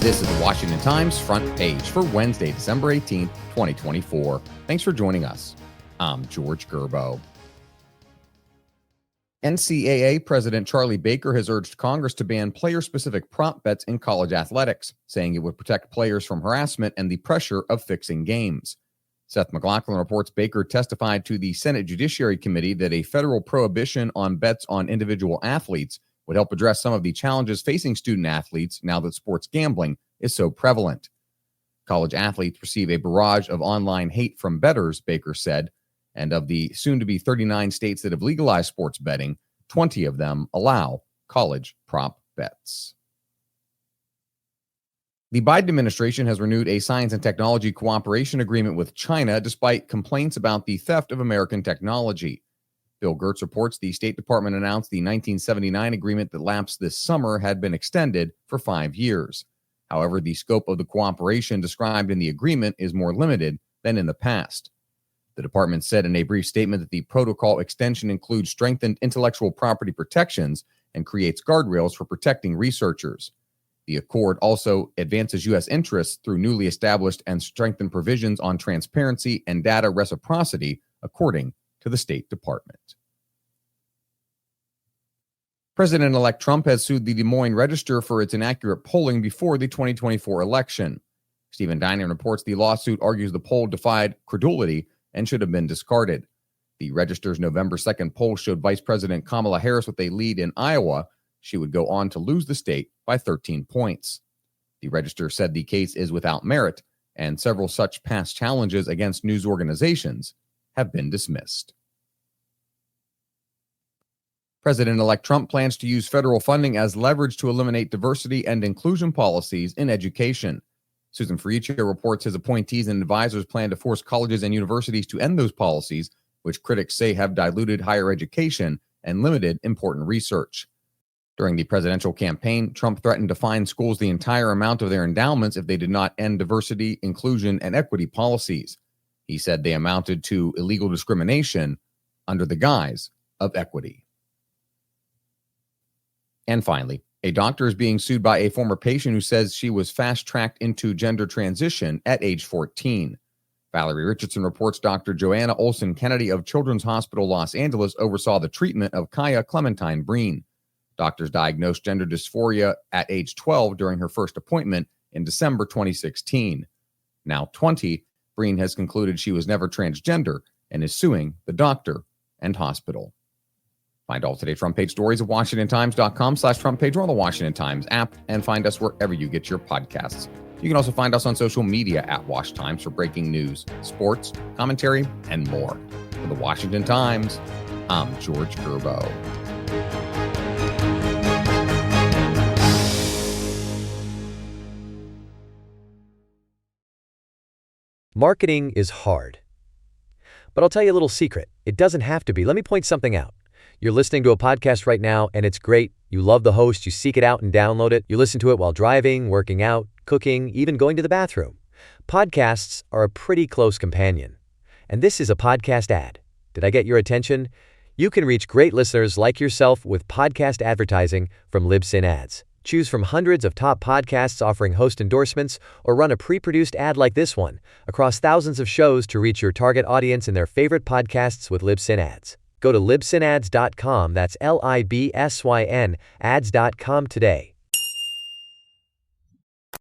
This is the Washington Times front page for Wednesday, December 18th, 2024. Thanks for joining us. I'm George Gerbo. NCAA President Charlie Baker has urged Congress to ban player-specific prop bets in college athletics, saying it would protect players from harassment and the pressure of fixing games. Seth McLaughlin reports Baker testified to the Senate Judiciary Committee that a federal prohibition on bets on individual athletes would help address some of the challenges facing student athletes now that sports gambling is so prevalent. College athletes receive a barrage of online hate from bettors, Baker said, and of the soon-to-be 39 states that have legalized sports betting, 20 of them allow college prop bets. The Biden administration has renewed a science and technology cooperation agreement with China despite complaints about the theft of American technology. Bill Gertz reports the State Department announced the 1979 agreement that lapsed this summer had been extended for 5 years. However, the scope of the cooperation described in the agreement is more limited than in the past. The department said in a brief statement that the protocol extension includes strengthened intellectual property protections and creates guardrails for protecting researchers. The accord also advances U.S. interests through newly established and strengthened provisions on transparency and data reciprocity, according to the State Department. President-elect Trump has sued the Des Moines Register for its inaccurate polling before the 2024 election. Stephen Dinan reports the lawsuit argues the poll defied credulity and should have been discarded. The Register's November 2nd poll showed Vice President Kamala Harris with a lead in Iowa. She would go on to lose the state by 13 points. The Register said the case is without merit, and several such past challenges against news organizations have been dismissed. President-elect Trump plans to use federal funding as leverage to eliminate diversity and inclusion policies in education. Susan Ferruccio reports his appointees and advisors plan to force colleges and universities to end those policies, which critics say have diluted higher education and limited important research. During the presidential campaign, Trump threatened to fine schools the entire amount of their endowments if they did not end diversity, inclusion, and equity policies. He said they amounted to illegal discrimination under the guise of equity. And finally, a doctor is being sued by a former patient who says she was fast-tracked into gender transition at age 14. Valerie Richardson reports Dr. Joanna Olson Kennedy of Children's Hospital Los Angeles oversaw the treatment of Kaya Clementine Breen. Doctors diagnosed gender dysphoria at age 12 during her first appointment in December 2016. Now 20, Breen has concluded she was never transgender and is suing the doctor and hospital. Find all today's front page stories at WashingtonTimes.com/front page or on the Washington Times app, and find us wherever you get your podcasts. You can also find us on social media at Wash Times for breaking news, sports, commentary, and more. For the Washington Times, I'm George Gerbo. Marketing is hard. But I'll tell you a little secret. It doesn't have to be. Let me point something out. You're listening to a podcast right now, and it's great. You love the host. You seek it out and download it. You listen to it while driving, working out, cooking, even going to the bathroom. Podcasts are a pretty close companion. And this is a podcast ad. Did I get your attention? You can reach great listeners like yourself with podcast advertising from Libsyn Ads. Choose from hundreds of top podcasts offering host endorsements, or run a pre-produced ad like this one across thousands of shows to reach your target audience in their favorite podcasts with Libsyn Ads. Go to libsynads.com, that's LIBSYN, ads.com today.